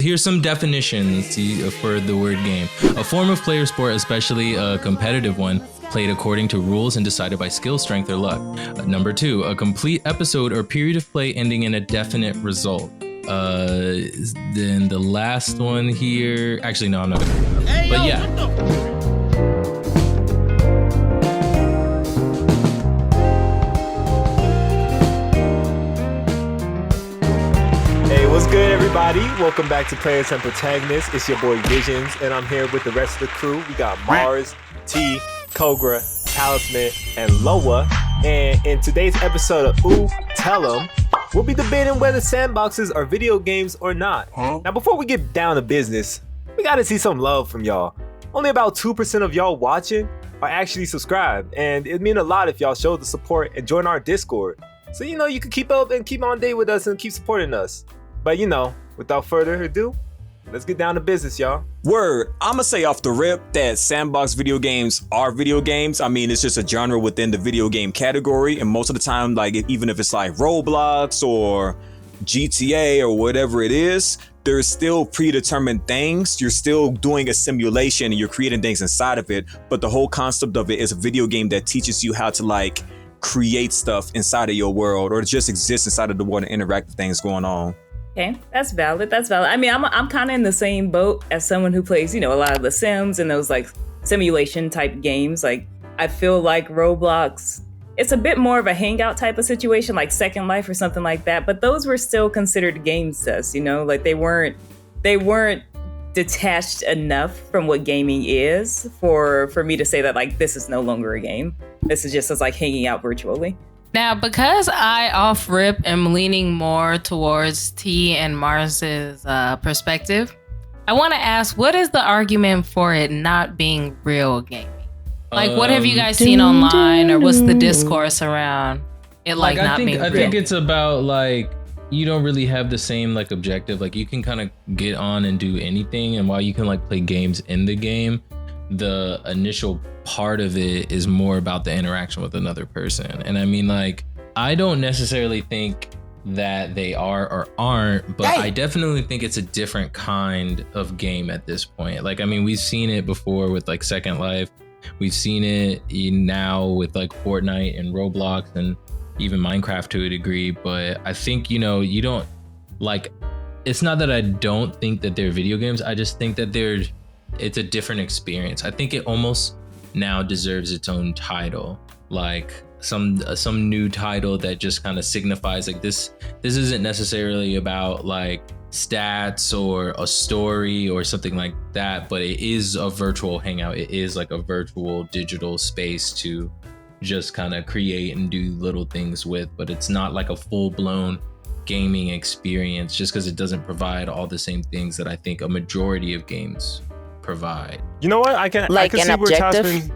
Here's some definitions for the word game. A form of player sport, especially a competitive one, played according to rules and decided by skill, strength, or luck. Number 2, a complete episode or period of play ending in a definite result. Then the last one here, actually no, I'm not gonna do that. But yeah. What's good, everybody? Welcome back to Players and Protagonists. It's your boy Visions, and I'm here with the rest of the crew. We got Mars, T, Kogra, Talisman, and Loa. And in today's episode of Ooh, Tell 'em, we'll be debating whether sandboxes are video games or not. Now, before we get down to business, we gotta see some love from y'all. Only about 2% of y'all watching are actually subscribed, and it'd mean a lot if y'all showed the support and join our Discord. So, you can keep up and keep on date with us and keep supporting us. But without further ado, let's get down to business, y'all. Word, I'ma say off the rip that sandbox video games are video games. I mean, it's just a genre within the video game category. And most of the time, even if it's like Roblox or GTA or whatever it is, there's still predetermined things. You're still doing a simulation and you're creating things inside of it. But the whole concept of it is a video game that teaches you how to create stuff inside of your world or just exist inside of the world and interact with things going on. Okay, that's valid. I mean, I'm kind of in the same boat as someone who plays, a lot of the Sims and those simulation type games. I feel like Roblox, it's a bit more of a hangout type of situation, like Second Life or something like that. But those were still considered games to us, they weren't detached enough from what gaming is for me to say that this is no longer a game. This is just us hanging out virtually. Now, because I off rip am leaning more towards T and Mars's perspective, I want to ask, what is the argument for it not being real gaming? What have you guys seen online, or what's the discourse around it not being real? I think it's about you don't really have the same objective. You can kind of get on and do anything, and while you can play games in the game, the initial part of it is more about the interaction with another person. And I mean, I don't necessarily think that they are or aren't, but I definitely think it's a different kind of game at this point. I mean, we've seen it before with Second Life. We've seen it now with Fortnite and Roblox and even Minecraft to a degree. But I think, you don't it's not that I don't think that they're video games. I just think that it's a different experience. I think it almost now deserves its own title, some new title that just kind of signifies this isn't necessarily about stats or a story or something like that, but it is a virtual hangout. It is a virtual digital space to just kind of create and do little things with, but it's not a full-blown gaming experience just because it doesn't provide all the same things that I think a majority of games provide. You know what? I can see where Tasman,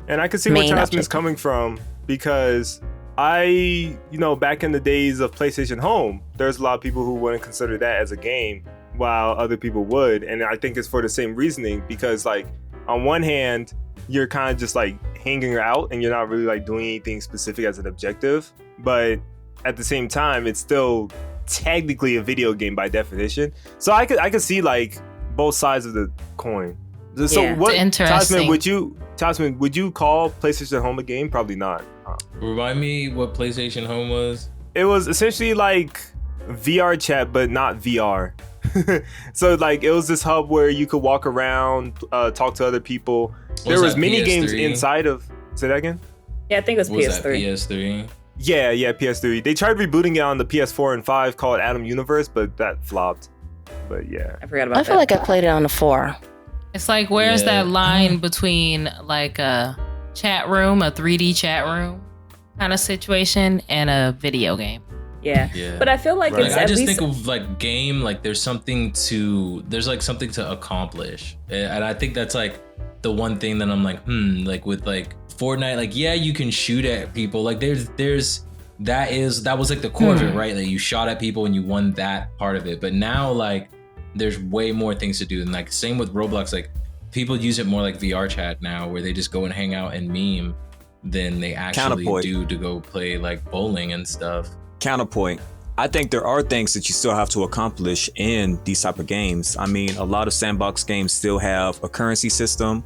and I can see where Tasman's coming from, because back in the days of PlayStation Home, there's a lot of people who wouldn't consider that as a game, while other people would, and I think it's for the same reasoning, because on one hand, you're kind of just hanging out and you're not really doing anything specific as an objective, but at the same time, it's still technically a video game by definition. So I could see both sides of the coin. So what, Tasman, would you call PlayStation Home a game? Probably not. Remind me what PlayStation Home was. It was essentially VR chat, but not VR. So it was this hub where you could walk around, talk to other people. There was mini games inside of. Say that again. Yeah, I think it was PS3. That PS3? Yeah, PS3. They tried rebooting it on the PS4 and 5 called Atom Universe, but that flopped. But yeah, I forgot about that. I feel like I played it on the 4. It's where's that line between a chat room, a 3D chat room kind of situation, and a video game? Yeah. But I feel it's I just think of game, there's something to accomplish. And I think that's the one thing that I'm with Fortnite, yeah, you can shoot at people. That was the core of it, right? You shot at people and you won that part of it. But now there's way more things to do. And same with Roblox, people use it more VR chat now, where they just go and hang out and meme than they actually do to go play bowling and stuff. Counterpoint. I think there are things that you still have to accomplish in these type of games. I mean, a lot of sandbox games still have a currency system.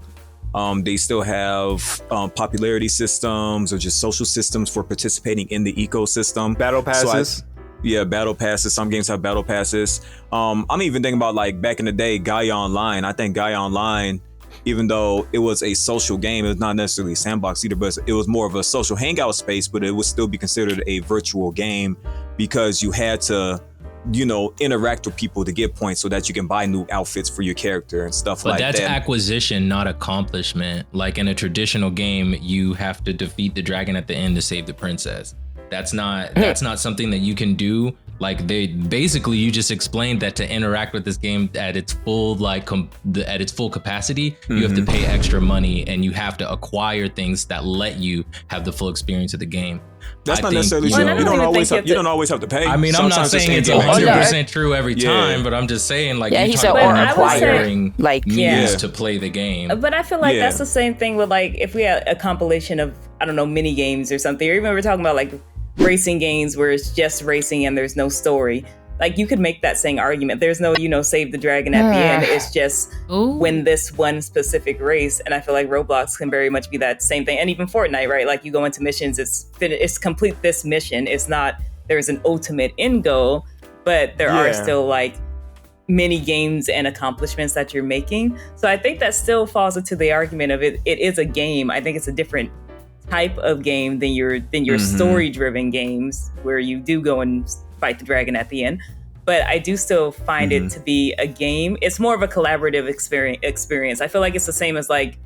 They still have popularity systems or just social systems for participating in the ecosystem. Battle passes. Battle passes. Some games have battle passes. I'm even thinking about like back in the day, Gaia Online. I think Gaia Online, even though it was a social game, it was not necessarily a sandbox either, but it was more of a social hangout space, but it would still be considered a virtual game because you had to, interact with people to get points so that you can buy new outfits for your character and stuff like that. But that's acquisition, not accomplishment. Like in a traditional game, you have to defeat the dragon at the end to save the princess. That's not something that you can do. Like you just explained that to interact with this game at its full at its full capacity, you have to pay extra money and you have to acquire things that let you have the full experience of the game. That's not necessarily true. You don't always have to pay. I mean, I'm not saying it's 100% true every time, but I'm just saying you talk about acquiring means to play the game. But I feel like that's the same thing with like if we had a compilation of mini games or something, or even we're talking about like racing games where it's just racing and there's no story. Like you could make that same argument. There's no, save the dragon at the end. It's just win this one specific race. And I feel like Roblox can very much be that same thing. And even Fortnite, right? Like you go into missions, it's complete this mission. It's not, there's an ultimate end goal, but there are still like mini games and accomplishments that you're making. So I think that still falls into the argument of it is a game. I think it's a different type of game than your story-driven games where you do go and fight the dragon at the end. But I do still find it to be a game. It's more of a collaborative experience. I feel like it's the same as like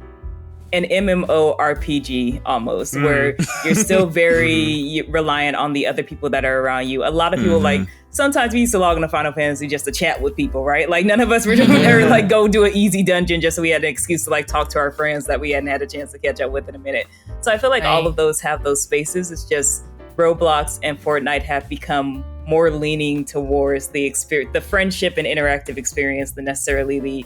an MMORPG almost, where you're still very reliant on the other people that are around you. A lot of people like, sometimes we used to log into Final Fantasy just to chat with people, right? Like none of us were ever like go do an easy dungeon just so we had an excuse to like talk to our friends that we hadn't had a chance to catch up with in a minute. So I feel like all of those have those spaces. It's just Roblox and Fortnite have become more leaning towards the friendship and interactive experience than necessarily the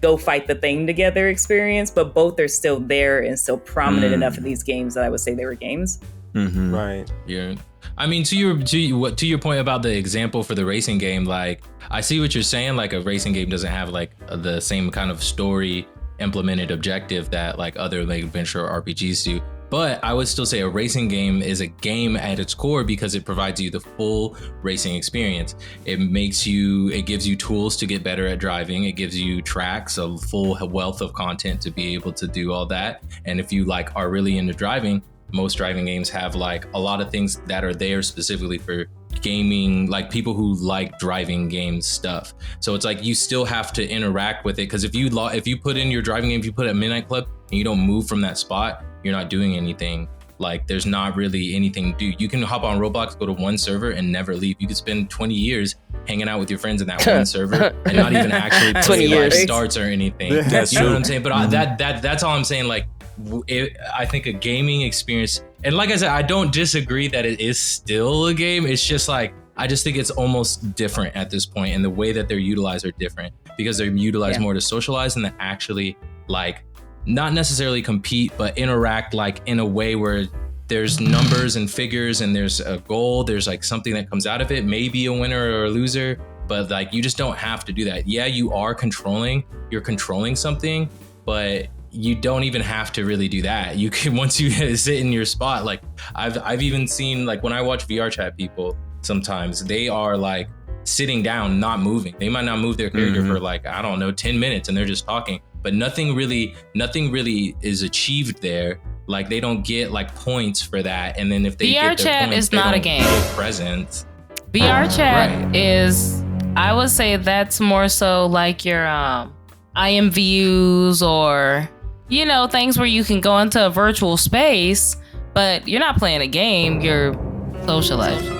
go fight the thing together experience, but both are still there and still prominent enough in these games that I would say they were games. Right. Yeah. I mean, to your point about the example for the racing game, like I see what you're saying. Like a racing game doesn't have like the same kind of story implemented objective that like other like adventure RPGs do. But I would still say a racing game is a game at its core because it provides you the full racing experience. It gives you tools to get better at driving. It gives you tracks, a full wealth of content to be able to do all that. And if you like are really into driving, most driving games have like a lot of things that are there specifically for gaming, like people who like driving game stuff. So it's like you still have to interact with it, because if you put in your driving game, if you put at Midnight Club and you don't move from that spot, you're not doing anything. Like there's not really anything to do. You can hop on Roblox, go to one server and never leave. You could spend 20 years hanging out with your friends in that one server and not even actually play live starts or anything. You know what I'm saying? But that's all I'm saying. Like I think a gaming experience, and like I said, I don't disagree that it is still a game. It's just like, I just think it's almost different at this point, and the way that they're utilized are different because they're utilized more to socialize and to actually like not necessarily compete, but interact like in a way where there's numbers and figures and there's a goal. There's like something that comes out of it, maybe a winner or a loser, but like you just don't have to do that. Yeah, you're controlling something, but you don't even have to really do that. You can, once you sit in your spot, like I've even seen, like when I watch VR chat people, sometimes they are like sitting down, not moving. They might not move their character for like, I don't know, 10 minutes and they're just talking, but nothing really is achieved there. Like they don't get like points for that. And then if they VR get their chat points, is not a game. Presents. VR chat is, I would say that's more so like your IMVUs or, you know, things where you can go into a virtual space, but you're not playing a game, you're socializing.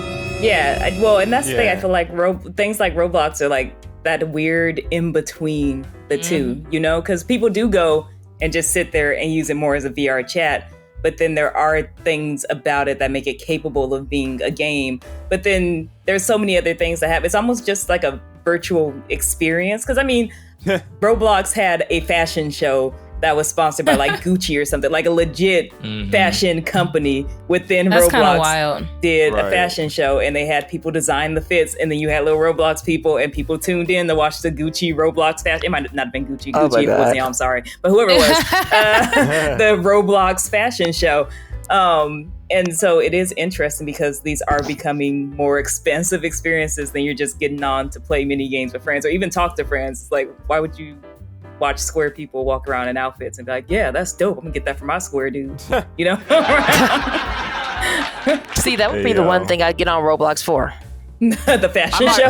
Yeah, well, and that's the thing. I feel like things like Roblox are like that weird in between the two, you know, because people do go and just sit there and use it more as a VR chat. But then there are things about it that make it capable of being a game. But then there's so many other things that have, it's almost just like a virtual experience. Because I mean, Roblox had a fashion show that was sponsored by like Gucci or something, like a legit fashion company within That's Roblox wild. did a fashion show, and they had people design the fits, and then you had little Roblox people, and people tuned in to watch the Gucci Roblox fashion. It might not have been Gucci if it wasn't, I'm sorry, but whoever it was, the Roblox fashion show. And so it is interesting because these are becoming more expensive experiences than you're just getting on to play mini games with friends or even talk to friends. It's like, why would you watch square people walk around in outfits and be like, yeah, that's dope, I'm gonna get that for my square dude. You know? See, that would be the one thing I'd get on Roblox for. The fashion show.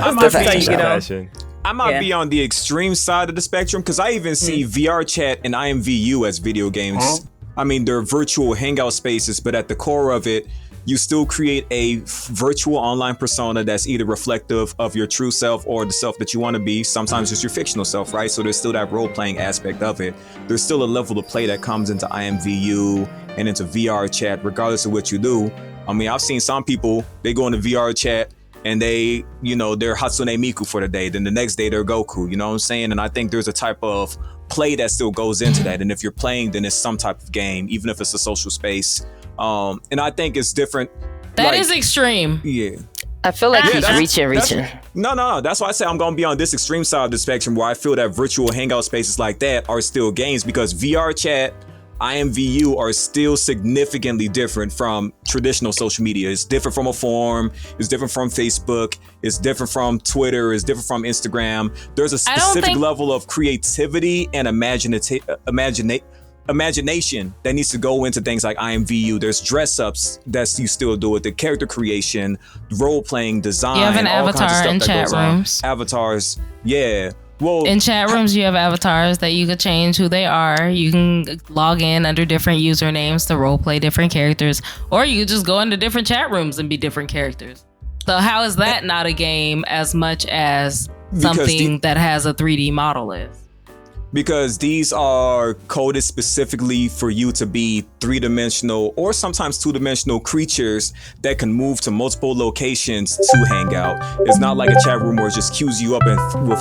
I might be on the extreme side of the spectrum because I even see VR chat and IMVU as video games. I mean, they're virtual hangout spaces, but at the core of it, you still create a virtual online persona that's either reflective of your true self or the self that you want to be. Sometimes it's your fictional self, right? So there's still that role-playing aspect of it. There's still a level of play that comes into IMVU and into VR chat, regardless of what you do. I mean, I've seen some people, they go into VR chat and they, you know, they're Hatsune Miku for the day. Then the next day they're Goku, you know what I'm saying? And I think there's a type of play that still goes into that. And if you're playing, then it's some type of game, even if it's a social space. And I think it's different. That is extreme. Yeah. I feel like he's reaching. No. That's why I say I'm going to be on this extreme side of the spectrum where I feel that virtual hangout spaces like that are still games because VR chat, IMVU are still significantly different from traditional social media. It's different from a forum. It's different from Facebook. It's different from Twitter. It's different from Instagram. There's a specific level of creativity and imagination that needs to go into things like IMVU. There's dress ups that you still do with the character creation, role playing, design. You have an avatar in chat rooms. Avatars, yeah. Well, in chat rooms, you have avatars that you could change who they are. You can log in under different usernames to role play different characters, or you could just go into different chat rooms and be different characters. So how is that not a game as much as something that has a 3D model is? Because these are coded specifically for you to be 3-dimensional or sometimes 2-dimensional creatures that can move to multiple locations to hang out. It's not like a chat room where it just queues you up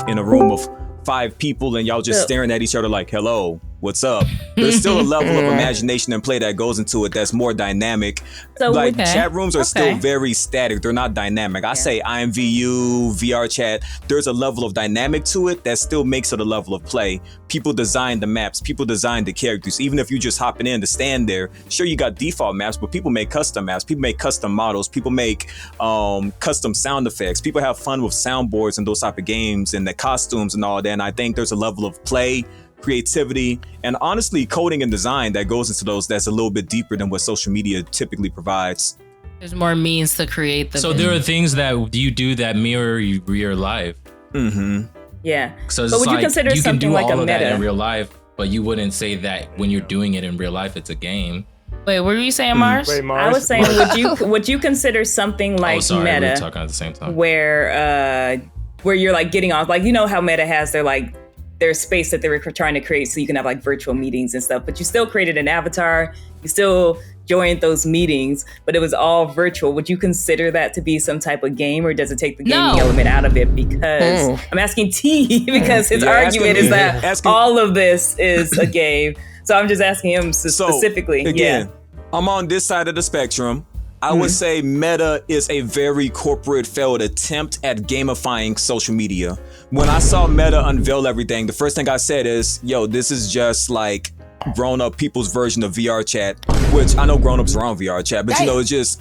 in a room of 5 people and y'all just staring at each other like, hello, what's up? There's still a level of imagination and play that goes into it that's more dynamic. So, like chat rooms are still very static. They're not dynamic. I say IMVU, VR chat, there's a level of dynamic to it that still makes it a level of play. People design the maps, people design the characters. Even if you just hopping in to stand there, sure you got default maps, but people make custom maps, people make custom models, people make custom sound effects. People have fun with soundboards and those type of games and the costumes and all that. And I think there's a level of play, creativity, and honestly coding and design that goes into those that's a little bit deeper than what social media typically provides. There's more means to create the there are things that you do that mirror your life. Yeah. So but would you consider something like a meta that in real life, but you wouldn't say that when you're doing it in real life it's a game. Wait, what were you saying, Mars? Wait, Mars? I was saying, would you consider something like meta, we were talking at the same time, where you're like getting on, like, you know how Meta has their space that they were trying to create so you can have like virtual meetings and stuff, but you still created an avatar, you still joined those meetings, but it was all virtual. Would you consider that to be some type of game, or does it take the gaming element out of it? Because I'm asking T because his argument is that all of this is a game. So I'm just asking him specifically. Again, I'm on this side of the spectrum. I would say Meta is a very corporate failed attempt at gamifying social media. When I saw Meta unveil everything, the first thing I said is, yo, this is just like grown-up people's version of VR chat, which I know grown-ups are on VR chat, but you know, it's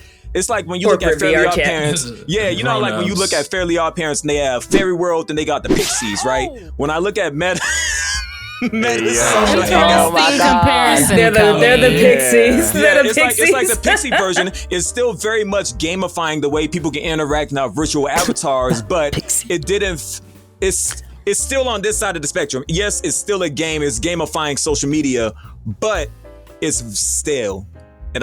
like when you look at Fairly Odd Parents. Yeah, you know, like when you look at Fairly Odd Parents and they have Fairy World and they got the Pixies, right? When I look at Meta, comparison. They're the Pixies. Yeah, it's like the Pixie version is still very much gamifying the way people can interact in our virtual avatars, but it didn't. It's still on this side of the spectrum. Yes, it's still a game. It's gamifying social media, but it's stale. And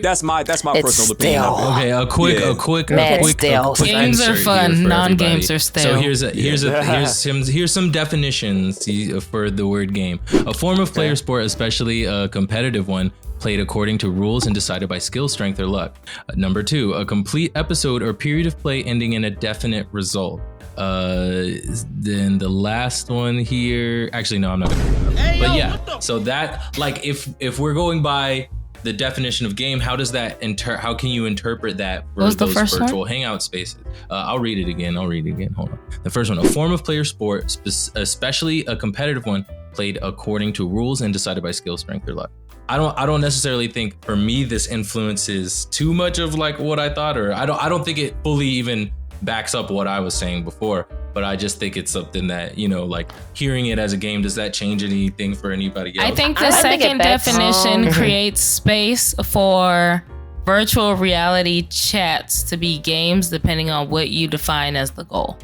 that's my personal opinion. Okay, a quick games are fun, non-games are stale. So here's some definitions for the word game. A form of player sport, especially a competitive one, played according to rules and decided by skill, strength, or luck. Number 2, a complete episode or period of play ending in a definite result. Then the last one here, actually no, I'm not gonna, but yeah, so that, like, if we're going by the definition of game, how does that how can you interpret that for those virtual hangout spaces? I'll read it again. Hold on. The first one, a form of player sport, especially a competitive one, played according to rules and decided by skill, strength, or luck. I don't necessarily think, for me, this influences too much of like what I thought, or I don't think it fully even backs up what I was saying before, but I just think it's something that, you know, like, hearing it as a game, does that change anything for anybody else? I think the second definition creates space for virtual reality chats to be games, depending on what you define as the goal.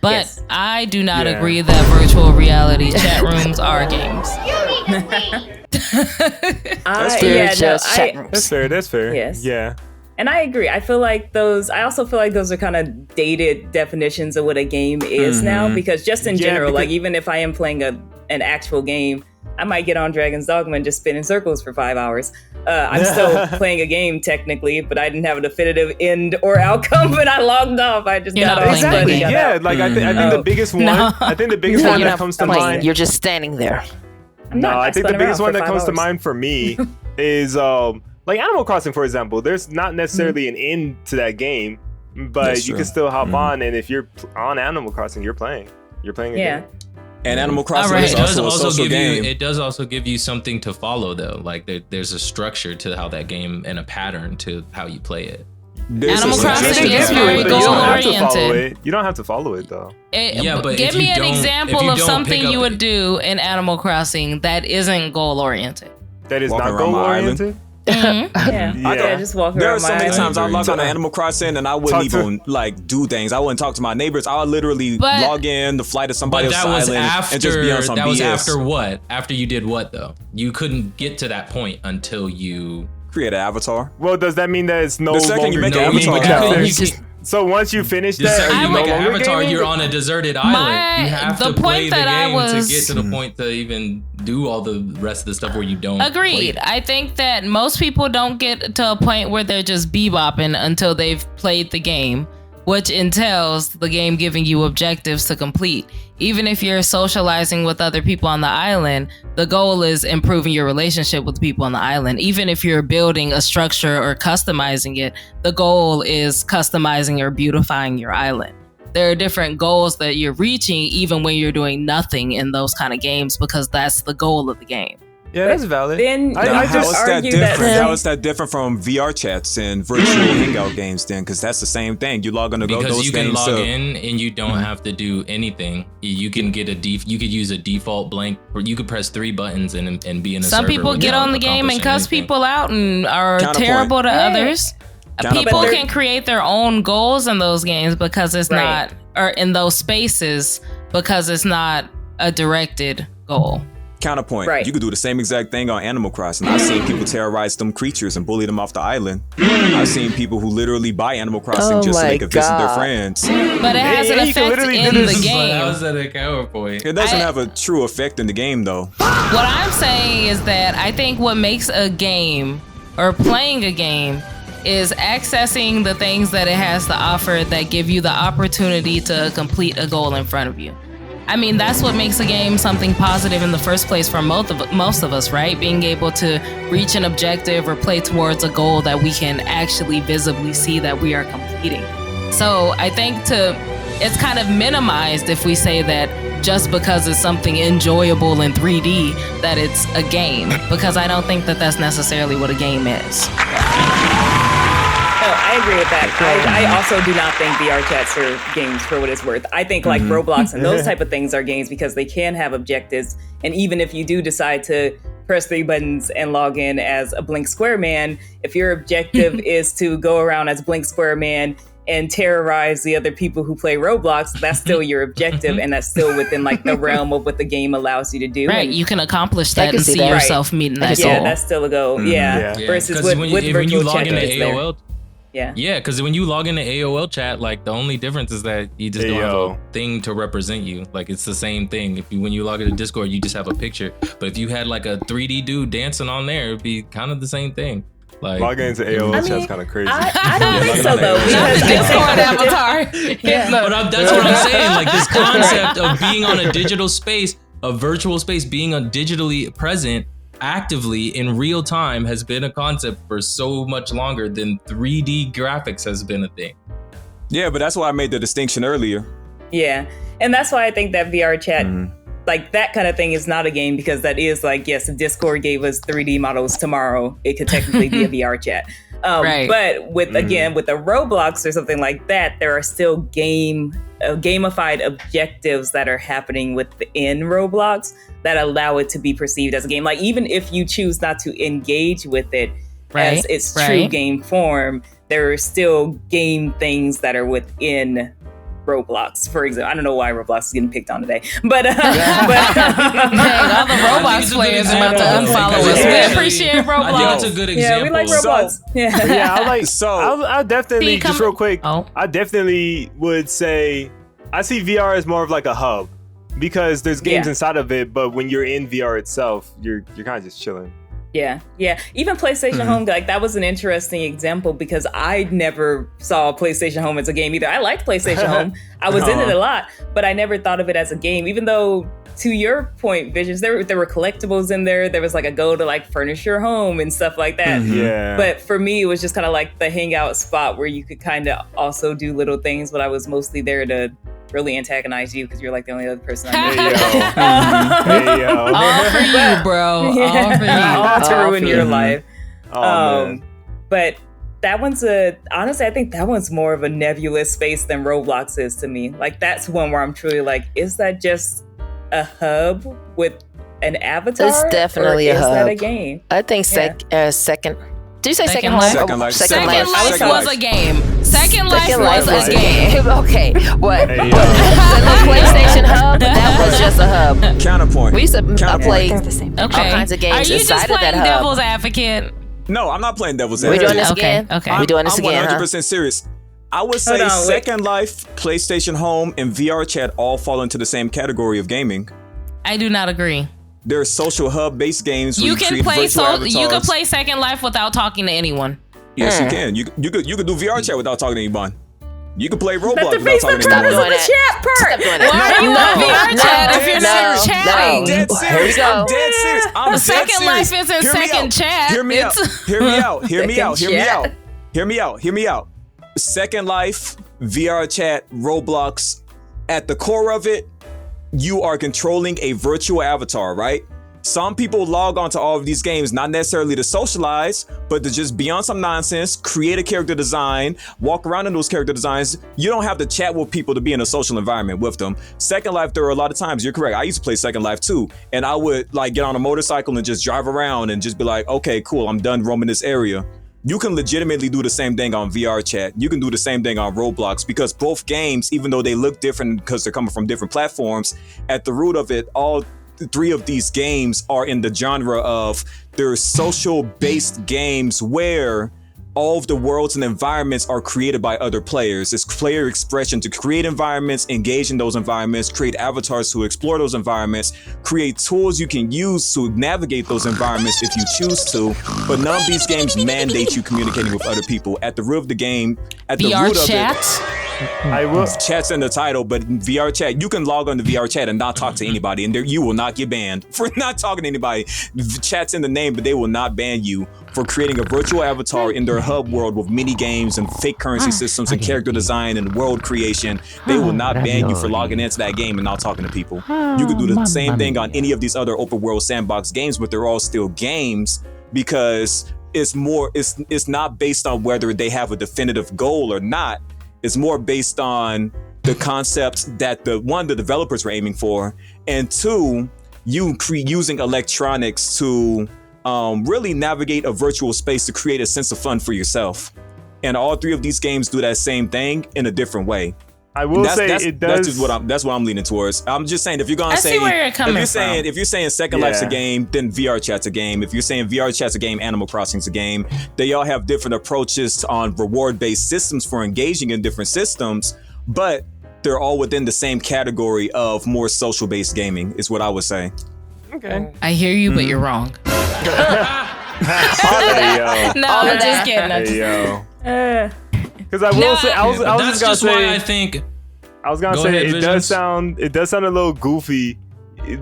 But I do not agree that virtual reality chat rooms are games. That's fair. Yes. Yeah. And I agree. I also feel like those are kind of dated definitions of what a game is now, because just in general, like, even if I am playing an actual game, I might get on Dragon's Dogma and just spin in circles for 5 hours. I'm still playing a game technically, but I didn't have a definitive end or outcome when I logged off. I just got off. Exactly. Yeah. Like, I think the biggest one, that comes to mind. You're just standing there. I think the biggest one that comes to mind for me is like Animal Crossing, for example. There's not necessarily an end to that game, but you can still hop on, and if you're on Animal Crossing, you're playing a game. And Animal Crossing is also a social game. It does also give you something to follow, though. Like, there's a structure to how that game and a pattern to how you play it. Animal Crossing is very goal-oriented. You don't have to follow it, though. But give me an example of something you would do in Animal Crossing that isn't goal-oriented. That is not goal-oriented? I just walk around. There are so many times I log on to Animal Crossing and I wouldn't even like do things. I wouldn't talk to my neighbors. I would literally log in, the flight of somebody else's island, and just be on some BS. That was after what? After you did what, though? You couldn't get to that point until you create an avatar. Well, does that mean that it's no longer? The second you make an avatar, so once you finish that, you make an avatar, you're on a deserted island. You have to play the game to get to the point to even do all the rest of the stuff where you don't. Agreed. I think that most people don't get to a point where they're just bebopping until they've played the game, which entails the game giving you objectives to complete. Even if you're socializing with other people on the island, the goal is improving your relationship with people on the island. Even if you're building a structure or customizing it, the goal is customizing or beautifying your island. There are different goals that you're reaching even when you're doing nothing in those kind of games, because that's the goal of the game. Yeah, that's valid. Then I just argue that how is that different from VR chats and virtual hangout games then? Because that's the same thing. You log on to because those you can log in and you don't have to do anything. You can get you could use a default blank, or you could press 3 buttons and be in a server. Some people get on the game and cuss people out and are terrible to others. People can create their own goals in those games because it's not, or in those spaces because it's not a directed goal. Counterpoint. Right. You could do the same exact thing on Animal Crossing. I've seen people terrorize them creatures and bully them off the island. I've seen people who literally buy Animal Crossing just to make a visit their friends. But it has an effect in the game. That was at a counterpoint. It doesn't have a true effect in the game, though. What I'm saying is that I think what makes a game, or playing a game, is accessing the things that it has to offer that give you the opportunity to complete a goal in front of you. I mean, that's what makes a game something positive in the first place for most of us, right? Being able to reach an objective or play towards a goal that we can actually visibly see that we are completing. So I think it's kind of minimized if we say that just because it's something enjoyable in 3D, that it's a game, because I don't think that that's necessarily what a game is. I agree with that. I also do not think VR chats are games for what it's worth. I think like Roblox and those type of things are games because they can have objectives. And even if you do decide to press 3 buttons and log in as a Blink Square Man, if your objective is to go around as Blink Square Man and terrorize the other people who play Roblox, that's still your objective, and that's still within like the realm of what the game allows you to do. Right, you can accomplish that and see yourself meeting that goal. Yeah, that's still a goal. Versus with when you virtual log into check-ins AOL. Yeah, because when you log into AOL chat, like the only difference is that you just don't have a thing to represent you. Like it's the same thing. When you log into Discord, you just have a picture. But if you had like a 3D dude dancing on there, it'd be kind of the same thing. Like logging into AOL chat's kind of crazy. I don't think so though. Because Discord avatar. But that's what I'm saying. Like this concept of being on a digital space, a virtual space, being digitally present actively in real time has been a concept for so much longer than 3D graphics has been a thing. Yeah, but that's why I made the distinction earlier. Yeah, and that's why I think that VR chat, like that kind of thing is not a game, because that is like, yes, if Discord gave us 3D models tomorrow, it could technically be a VR chat. Right. But with again, with the Roblox or something like that, there are still gamified objectives that are happening within Roblox that allow it to be perceived as a game. Like even if you choose not to engage with it as its true game form, there are still game things that are within Roblox, for example. I don't know why Roblox is getting picked on today, but all the Roblox players are about to unfollow us. We appreciate Roblox. I think that's a good example. Yeah, we like Roblox. I definitely just real quick. I definitely would say I see VR as more of like a hub, because there's games inside of it, but when you're in VR itself, you're kind of just chilling. Yeah. Even PlayStation Home, like that was an interesting example, because I never saw PlayStation Home as a game either. I liked PlayStation Home. I was in it a lot, but I never thought of it as a game, even though, to your point, Visions, there were collectibles in there. There was like a go to like furnish your home and stuff like that. Yeah. But for me, it was just kind of like the hangout spot where you could kind of also do little things, but I was mostly there to really antagonize you because you're like the only other person I know. All for you, bro. All for you. All to ruin your life. But that one's honestly, I think that one's more of a nebulous space than Roblox is to me. Like that's one where I'm truly like, is that just a hub with an avatar? It's definitely a hub. Is that a game? I think second. Did you say Second Life? Second Life was a game. Second Life was a game. Okay, what? The PlayStation Hub? That was just a hub. Counterpoint. We used to play all kinds of games inside of that hub. Are you just playing devil's advocate? No, I'm not playing devil's advocate. We doing this again? Okay. We doing this again? I'm 100% serious. I would say Second Life, PlayStation Home, and VR chat all fall into the same category of gaming. I do not agree. There are social hub-based games where you can play Second Life without talking to anyone. Yes, you can. You could do VR chat without talking to anyone. You can play Roblox without talking to anyone. Stop doing that. Why are you on VR chat if you're not chatting? I'm dead serious. I'm dead serious. The Second Life isn't second chat. Hear me out. Second Life, VR chat, Roblox. At the core of it, you are controlling a virtual avatar, right? Some people log onto all of these games, not necessarily to socialize, but to just be on some nonsense, create a character design, walk around in those character designs. You don't have to chat with people to be in a social environment with them. Second Life, there are a lot of times, you're correct. I used to play Second Life too. And I would like get on a motorcycle and just drive around and just be like, okay, cool, I'm done roaming this area. You can legitimately do the same thing on VR chat. You can do the same thing on Roblox, because both games, even though they look different because they're coming from different platforms, at the root of it, all three of these games are in the genre of they're social-based games where all of the worlds and environments are created by other players. It's player expression to create environments, engage in those environments, create avatars to explore those environments, create tools you can use to navigate those environments if you choose to. But none of these games mandate you communicating with other people. At the root of the game, at the root of it, I will. Chat's in the title, but VR chat, you can log on to VR chat and not talk to anybody, and you will not get banned for not talking to anybody. Chat's in the name, but they will not ban you for creating a virtual avatar in their hub world with mini games and fake currency systems and character design and world creation. They will not ban you for logging into that game and not talking to people. You can do the same thing on any of these other open world sandbox games, but they're all still games because it's not based on whether they have a definitive goal or not. It's more based on the concepts that the developers were aiming for, and two, using electronics to really navigate a virtual space to create a sense of fun for yourself. And all three of these games do that same thing in a different way. I will say it does. That's what I'm leaning towards. I'm just saying if you're gonna see where you're coming from. If you're saying Second Life's a game, then VR Chat's a game. If you're saying VR Chat's a game, Animal Crossing's a game. They all have different approaches on reward-based systems for engaging in different systems, but they're all within the same category of more social-based gaming, is what I would say. Okay. I hear you, but you're wrong. No, I'm just kidding. Because I will say, I was that's just gonna say, why I think. I was gonna say it does sound a little goofy,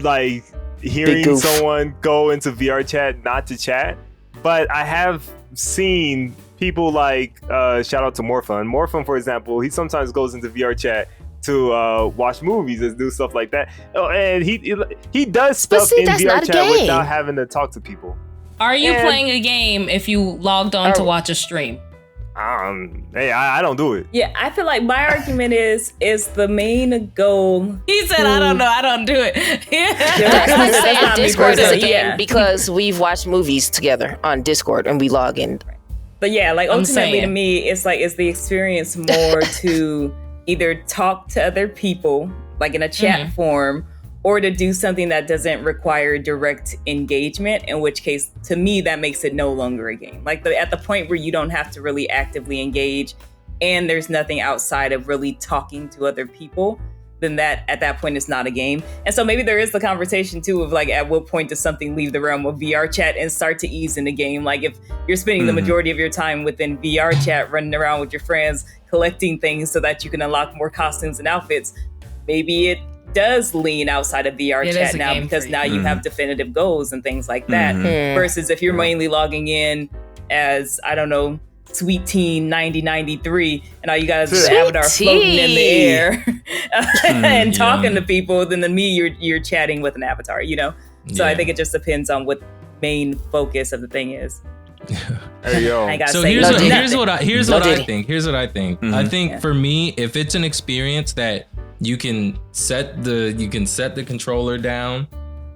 like hearing someone go into VR chat not to chat. But I have seen people like shout out to Morfun. Morfun, for example, he sometimes goes into VR chat to watch movies and do stuff like that. Oh, and he does stuff in VR chat without having to talk to people. Are you playing a game if you logged on to watch a stream? Hey, I don't do it. Yeah, I feel like my argument is the main goal. He said, I don't know, I don't do it. That's like saying Discord is a game because we've watched movies together on Discord and we log in. But yeah, like ultimately to me, it's the experience more to either talk to other people, like in a chat form, or to do something that doesn't require direct engagement, in which case, to me, that makes it no longer a game. Like at the point where you don't have to really actively engage and there's nothing outside of really talking to other people, then that at that point it's not a game. And so maybe there is the conversation too of like, at what point does something leave the realm of VR chat and start to ease in the game? Like if you're spending the majority of your time within VR chat, running around with your friends, collecting things so that you can unlock more costumes and outfits, maybe it does lean outside of VR chat now because now you have definitive goals and things like that. Versus if you're mainly logging in as, I don't know, Sweet Teen 9093 and all you guys is avatar floating in the air and talking to people, then you're chatting with an avatar, you know? So I think it just depends on what main focus of the thing is. Hey, yo. So here's what I think. I think for me, if it's an experience that you can set the controller down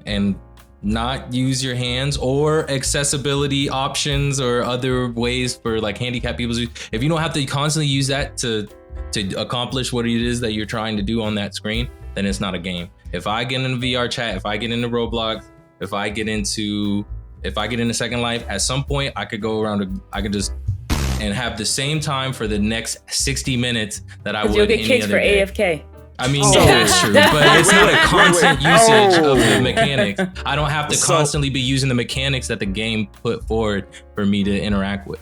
and not use your hands, or accessibility options or other ways for like handicapped people. If you don't have to constantly use that to accomplish what it is that you're trying to do on that screen, then it's not a game. If I get into VR chat, if I get into Roblox, if I get into Second Life, at some point I could go around, I could just and have the same time for the next 60 minutes that I would you'll get any kicked other for day. AFK. I mean, that's true, but it's not a constant usage of the mechanics. I don't have to constantly be using the mechanics that the game put forward for me to interact with.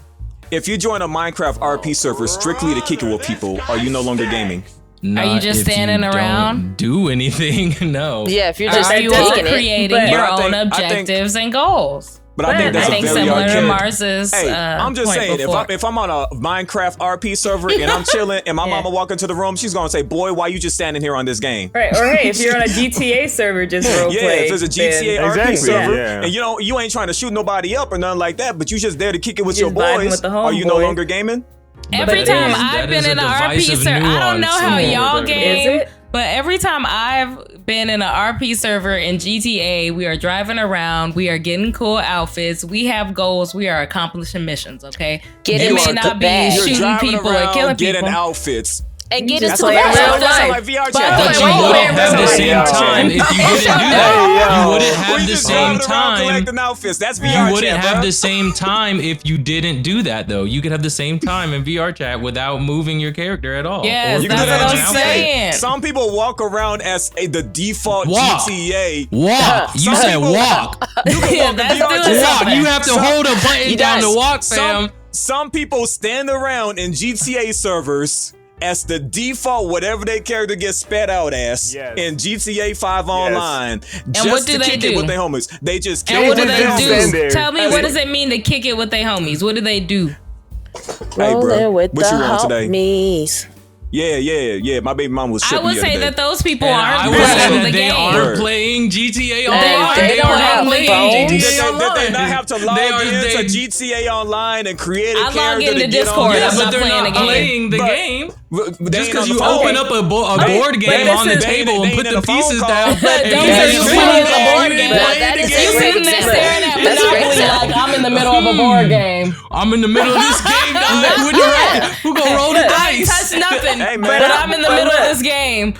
If you join a Minecraft RP server strictly to kick it with people, are you no longer gaming? Are you just standing around? Don't do anything? No. Yeah, if you're just creating your own objectives and goals. But I think that's a very similar to Mars's. Hey, I'm just saying, if I'm on a Minecraft RP server and I'm chilling and my mama walk into the room, she's gonna say, "Boy, why you just standing here on this game?" Right? Or hey, if you're on a GTA server, just roleplay. Yeah, if it's a GTA RP server, and you ain't trying to shoot nobody up or nothing like that, but you just there to kick it with your boys. Are you no longer gaming? Every time I've been in an RP server, I don't know how y'all game, but every time I've been in an RP server in GTA, we are driving around, we are getting cool outfits, we have goals, we are accomplishing missions, okay? You may not be shooting people or killing people. Getting outfits. And get into real life. Like VR but you wouldn't have the same time if you didn't do that. You wouldn't have the same time. Collecting outfits. That's VR you wouldn't have the same time if you didn't do that, though. You could have the same time in VR chat without moving your character at all. Yes, that's what I'm saying. Some people walk around as the default GTA. Walk. You said walk. You can walk in VR chat. Walk. You have to hold a button down to walk, fam. Some people stand around in GTA servers as the default, whatever their character gets spat out as in GTA 5 online. And what do they do with their homies? They just kill and what do they do? Tell me, what does it mean to kick it with their homies? What do they do? Hey, bro, with what you want today? Homies. Yeah. My baby mom was I would say that those people aren't playing the game. They aren't playing GTA Online. They don't have phones. Did they not have to log into GTA Online and create a character? I log into Discord. But they're not playing the game. Just because you open up a board game on the table and put the pieces down. But those are you playing a board game. You sitting there staring at Monopoly like I'm in the middle of a board game. I'm in the middle of this game. Who gonna roll the dice? Touch nothing. Hey, man. But I'm in the middle of this game.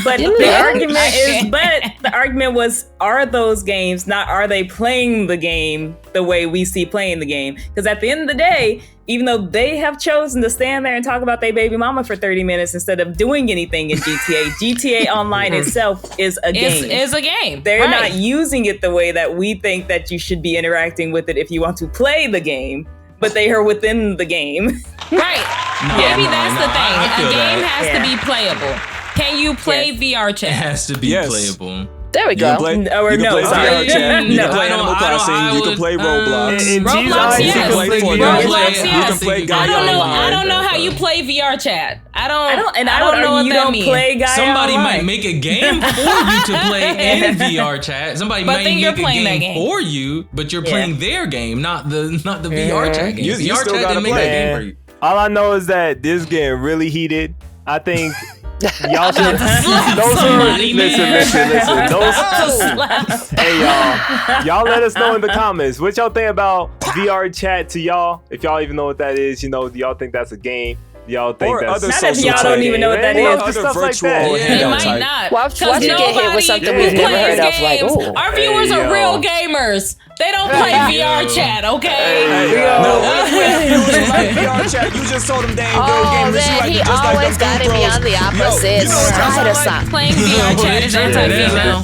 But the argument was, are those games, not are they playing the game the way we see playing the game? Because at the end of the day, even though they have chosen to stand there and talk about their baby mama for 30 minutes instead of doing anything in GTA, GTA Online itself is a game. It's a game. They're not using it the way that we think that you should be interacting with it if you want to play the game, but they are within the game. Right. Maybe that's the thing. A game has to be playable. Can you play VR chat? It has to be playable. There we go. You can play VR chat. You can play Animal Crossing. You can play Roblox. Roblox, yes. You can play Gaia Online. I don't know how you play VR chat. I don't know what you that don't means. play Gaia Somebody Online. might make a game for you to play in VR chat. Somebody might make a game for you, but you're playing their game, not the VR chat game. You VR still chat gotta didn't make play. that game for you. All I know is that this getting really heated. I think y'all should listen. Hey y'all let us know in the comments what y'all think about VR chat to y'all. If y'all even know what that is, do y'all think that's a game? Y'all think that's not if y'all don't even know what that is. Other Stuff like virtual that. It might not. Watch you get hit with something we've never heard of. Like, oh. Our viewers are real gamers. They don't play VR chat, okay? VR chat, you just told them they ain't real gamers. Man, he always got to be on the opposite side of something. Playing VR chat is anti-female.